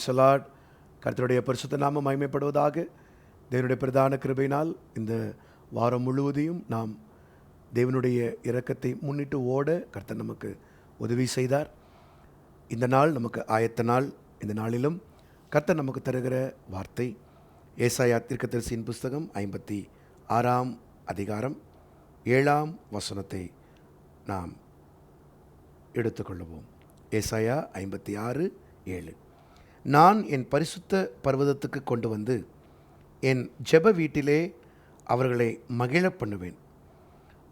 Praise the Lord. கர்த்தருடைய பரிசுத்த நாமம் மகிமைப்படுவதாக. தேவனுடைய பிரதான கிருபையினால் இந்த வாரம் முழுவதையும் நாம் தேவனுடைய இரக்கத்தை முன்னிட்டு ஓட கர்த்தர் நமக்கு உதவி செய்தார். இந்த நாள் நமக்கு ஆயத்த நாள். இந்த நாளிலும் கர்த்தர் நமக்கு தருகிற வார்த்தை ஏசாயா தீர்க்கதரிசியின் புஸ்தகம் 56ஆம் அதிகாரம் 7ஆம் வசனத்தை நாம் எடுத்துக்கொள்வோம். ஏசாயா 56:7. நான் என் பரிசுத்த பர்வதத்துக்கு கொண்டு வந்து என் ஜெப வீட்டிலே அவர்களை மகிழ பண்ணுவேன்.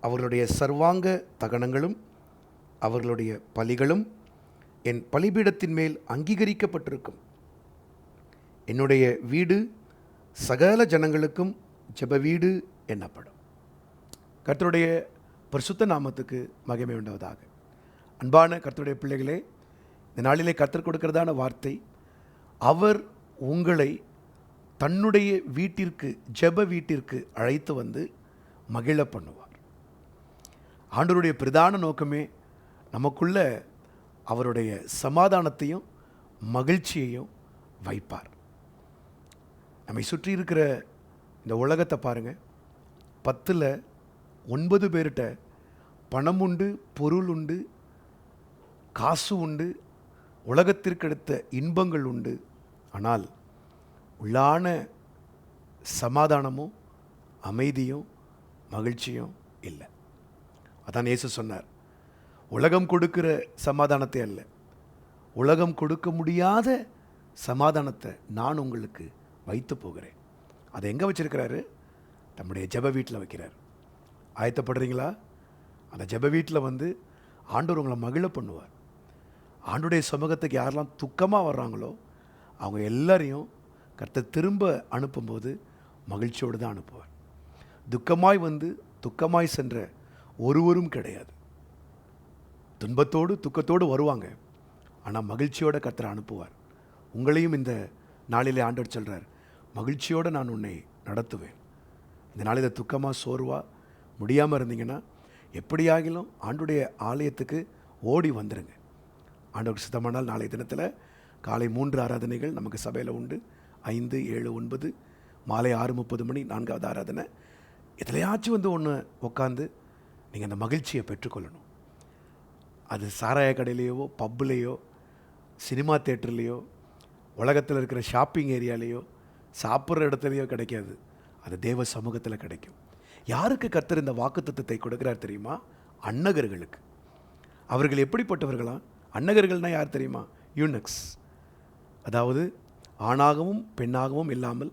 அவர்களுடைய சர்வாங்க தகனங்களும் அவர்களுடைய பலிகளும் என் பலிபீடத்தின் மேல் அங்கீகரிக்கப்பட்டிருக்கும். என்னுடைய வீடு சகல ஜனங்களுக்கும் ஜெப வீடு என்னப்படும். கர்த்தருடைய பரிசுத்த நாமத்துக்கு மகிமை உண்டாவதாக. அன்பான கர்த்தருடைய பிள்ளைகளே, இந்த நாளிலே கர்த்தர் கொடுக்கிறதான வார்த்தை, அவர் உங்களை தன்னுடைய வீட்டிற்கு ஜெப வீட்டிற்கு அழைத்து வந்து மகிழ பண்ணுவார். ஆண்டவருடைய பிரதான நோக்கமே நமக்குள்ள அவருடைய சமாதானத்தையும் மகிழ்ச்சியையும் வைப்பார். நம்மை சுற்றி இருக்கிற இந்த உலகத்தை பாருங்கள். 10ல் 9 பேர்கிட்ட பணம் உண்டு, பொருள் உண்டு, காசு உண்டு, உலகத்திற்கு அடுத்த இன்பங்கள் உண்டு. ஆனால் உள்ளான சமாதானமும் அமைதியும் மகிழ்ச்சியும் இல்லை. அதான் இயேசு சொன்னார், உலகம் கொடுக்கிற சமாதானத்தை அல்ல, உலகம் கொடுக்க முடியாத சமாதானத்தை நான் உங்களுக்கு வைத்து போகிறேன். அதை எங்கே வச்சிருக்கிறாரு? நம்முடைய ஜெப வீட்டில் வைக்கிறார். ஆயத்தப்படுறீங்களா? அந்த ஜெப வீட்டில் வந்து ஆண்டவர் உங்களை மகிழ பண்ணுவார். ஆண்டுடைய சமூகத்துக்கு யாரெல்லாம் துக்கமாக வர்றாங்களோ அவங்க எல்லாரையும் கர்த்தர் திரும்ப அனுப்பும்போது மகிழ்ச்சியோடு தான் அனுப்புவார். துக்கமாய் வந்து துக்கமாய் சென்ற ஒருவரும் கிடையாது. துன்பத்தோடு துக்கத்தோடு வருவாங்க, ஆனால் மகிழ்ச்சியோடு கர்த்தர் அனுப்புவார். உங்களையும் இந்த நாளிலே ஆண்டவர் சொல்கிறார், மகிழ்ச்சியோடு நான் உன்னை நடத்துவேன். இந்த நாளில் துக்கமாக சோர்வாக முடியாமல் இருந்தீங்கன்னா எப்படியாகிலும் ஆண்டுடைய ஆலயத்துக்கு ஓடி வந்துடுங்க. ஆண்டவர் சித்தமானால் நாளைய தினத்தில் காலை 3 ஆராதனைகள் நமக்கு சபையில் உண்டு. 5, 7, 9 மாலை 6:30 மணி 4வது ஆராதனை. எதுலையாச்சும் வந்து ஒன்று உட்காந்து நீங்கள் அந்த மகிழ்ச்சியை பெற்றுக்கொள்ளணும். அது சாராய கடையிலையோ, பப்புலேயோ, சினிமா தேட்டர்லேயோ, உலகத்தில் இருக்கிற ஷாப்பிங் ஏரியாலேயோ, சாப்பிட்ற இடத்துலையோ கிடைக்காது. அது தேவ சமூகத்தில் கிடைக்கும். யாருக்கு கர்த்தர் இந்த வாக்குத்தத்தத்தை கொடுக்கிறார் தெரியுமா? அன்னகர்களுக்கு. அவர்கள் எப்படிப்பட்டவர்களா? அன்னகர்கள்னால் யார் தெரியுமா? யூனக்ஸ். அதாவது ஆணாகவும் பெண்ணாகவும் இல்லாமல்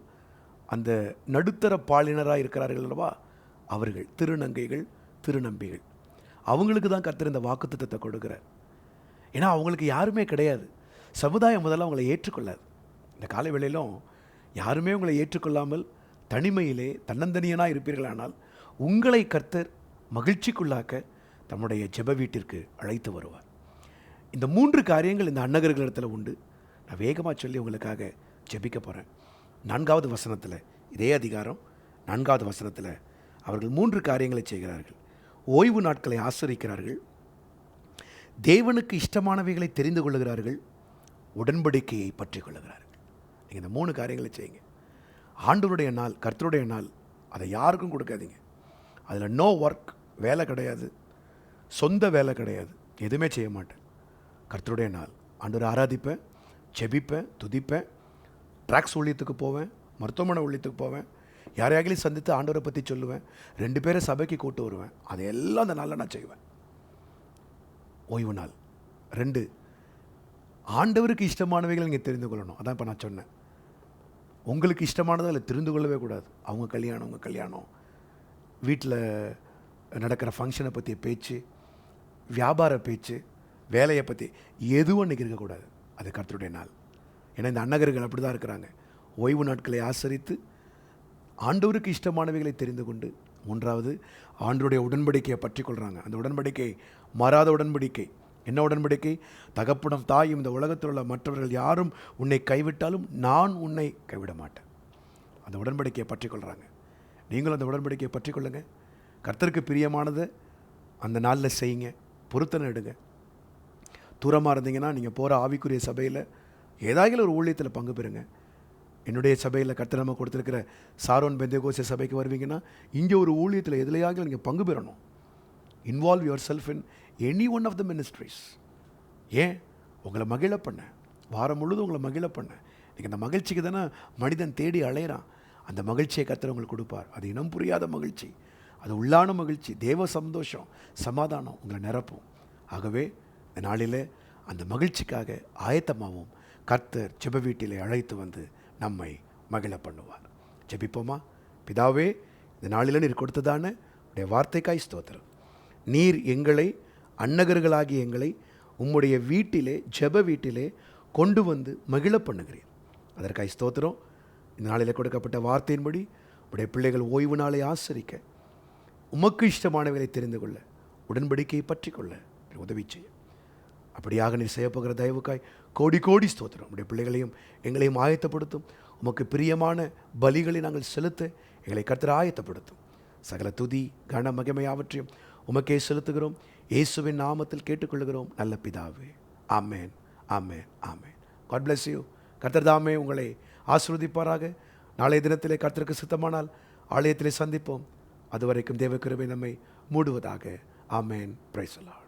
அந்த நடுத்தர பாலினராக இருக்கிறார்கள் அல்லவா, அவர்கள் திருநங்கைகள், திருநம்பிகள். அவங்களுக்கு தான் கர்த்தர் இந்த வாக்குத்தத்தத்தை கொடுக்கிறார். ஏன்னா அவங்களுக்கு யாருமே கிடையாது. சமுதாயம் முதல்ல அவங்களை ஏற்றுக்கொள்ளாது. இந்த காலை வேளையிலும் யாருமே உங்களை ஏற்றுக்கொள்ளாமல் தனிமையிலே தன்னந்தனியனாக இருப்பீர்களானால் உங்களை கர்த்தர் மகிழ்ச்சிக்குள்ளாக்க தம்முடைய ஜெப வீட்டிற்கு அழைத்து வருவார். இந்த 3 காரியங்கள் இந்த அன்னகர்களிடத்தில் உண்டு. நான் வேகமாக சொல்லி உங்களுக்காக ஜெபிக்க போகிறேன். 4வது வசனத்தில், இதே அதிகாரம் 4வது வசனத்தில் அவர்கள் 3 காரியங்களை செய்கிறார்கள். ஓய்வு நாட்களை ஆசரிக்கிறார்கள், தேவனுக்கு இஷ்டமானவைகளை தெரிந்து கொள்ளுகிறார்கள், உடன்படிக்கையை பற்றி கொள்ளுகிறார்கள். நீங்கள் இந்த 3 காரியங்களை செய்யுங்க. ஆண்டவருடைய நாள், கர்த்தருடைய நாள், அதை யாருக்கும் கொடுக்காதீங்க. அதில் நோ ஒர்க், வேலை கிடையாது, சொந்த வேலை கிடையாது, எதுவுமே செய்ய மாட்டேன். கர்த்தருடைய நாள், ஆண்டவரை ஆராதிப்பேன், ஜெபிப்பேன், துதிப்பேன், ட்ராக்ஸ் ஊழியத்துக்கு போவேன், மருத்துவமனை ஊழியத்துக்கு போவேன், யாரையாகலையும் சந்தித்து ஆண்டவரை பற்றி சொல்லுவேன், 2 பேரை சபைக்கு கூட்டு வருவேன். அதையெல்லாம் அந்த நாளில் நான் செய்வேன். ஓய்வு நாள். 2, ஆண்டவருக்கு இஷ்டமானவைகள் நீங்கள் தெரிந்து கொள்ளணும். அதான் இப்போ நான் சொன்னேன். உங்களுக்கு இஷ்டமானதை அதில் தெரிந்து கொள்ளவே கூடாது. அவங்க கல்யாணம், உங்கள் கல்யாணம், வீட்டில் நடக்கிற ஃபங்க்ஷனை பற்றிய பேச்சு, வியாபார பேச்சு, வேலையை பற்றி எதுவும் அன்றைக்கி இருக்கக்கூடாது. அது கர்த்தருடைய நாள். ஏன்னா இந்த அன்னகர்கள் அப்படி தான் இருக்கிறாங்க. ஓய்வு நாட்களை ஆசரித்து ஆண்டவருக்கு இஷ்டமானவைகளை தெரிந்து கொண்டு, 3வது ஆண்டவருடைய உடன்படிக்கையை பற்றி கொள்கிறாங்க. அந்த உடன்படிக்கை மாறாத உடன்படிக்கை. என்ன உடன்படிக்கை? தகப்பனும் தாயும் இந்த உலகத்தில் உள்ள மற்றவர்கள் யாரும் உன்னை கைவிட்டாலும் நான் உன்னை கைவிட மாட்டேன். அந்த உடன்படிக்கையை பற்றி கொள்கிறாங்க. நீங்களும் அந்த உடன்படிக்கையை பற்றி கொள்ளுங்கள். கர்த்தருக்கு பிரியமானதை அந்த நாளில் செய்யுங்க. பொருத்தனை எடுங்க. தூரமாக இருந்தீங்கன்னா நீங்கள் போகிற ஆவிக்குரிய சபையில் ஏதாகிலும் ஒரு ஊழியத்தில் பங்கு பெறுங்க. என்னுடைய சபையில் கர்த்தர் நம்ம கொடுத்துருக்கிற சாரோன் பெந்தேகோஸ்தே சபைக்கு வருவீங்கன்னா இங்கே ஒரு ஊழியத்தில் எதுலையாகிலும் நீங்கள் பங்கு பெறணும். Involve yourself in any one of the ministries. ஏன்? உங்களை மகிழ பண்ண, வாரம் முழுதும் உங்களை மகிழ பண்ண. நீங்கள் அந்த மகிழ்ச்சிக்கு தானே மனிதன் தேடி அலையிறான். அந்த மகிழ்ச்சியை கர்த்தர் உங்களுக்கு கொடுப்பார். அது இனம் புரியாத மகிழ்ச்சி, அது உள்ளான மகிழ்ச்சி, தேவ சந்தோஷம், சமாதானம் உங்களை நிரப்பும். ஆகவே இந்த நாளில் அந்த மகிழ்ச்சிக்காக ஆயத்தமாகவும் கர்த்தர் ஜெப வீட்டிலே அழைத்து வந்து நம்மை மகிழ பண்ணுவார். ஜெபிப்போமா? பிதாவே, இந்த நாளில் நீர் கொடுத்ததான உடைய வார்த்தைக்காய் ஸ்தோத்திரம். நீர் எங்களை, அன்னகர்களாகிய எங்களை உம்முடைய வீட்டிலே, ஜெப வீட்டிலே கொண்டு வந்து மகிழ பண்ணுகிறீர். அதற்காய் ஸ்தோத்திரம். இந்த நாளில் கொடுக்கப்பட்ட வார்த்தையின்படி உடைய பிள்ளைகள் ஓய்வு நாளை ஆசரிக்க, உமக்கு இஷ்டமானவர்களை தெரிந்து கொள்ள, உடன்படிக்கையை பற்றி கொள்ள உதவி செய்யும். அப்படியாக நீர் செய்யப்போகிற தயவுக்காய் கோடி கோடி ஸ்தோத்திரம். உடைய பிள்ளைகளையும் எங்களையும் ஆயத்தப்படுத்தும். உமக்கு பிரியமான பலிகளை நாங்கள் செலுத்த எங்களை கர்த்தர் ஆயத்தப்படுத்தும். சகல துதி கன மகிமையாவற்றையும் உமக்கே செலுத்துகிறோம். இயேசுவின் நாமத்தில் கேட்டுக்கொள்கிறோம் நல்ல பிதாவே. ஆமேன், ஆமேன், ஆமேன். God bless you. கர்த்தர் தாமே உங்களை ஆசீர்வதிப்பாராக. நாளைய தினத்திலே கர்த்தருக்கு சித்தமானால் ஆலயத்திலே சந்திப்போம். அதுவரைக்கும் தேவ கிருபை நம்மை மூடுவதாக. ஆமேன். Praise the Lord.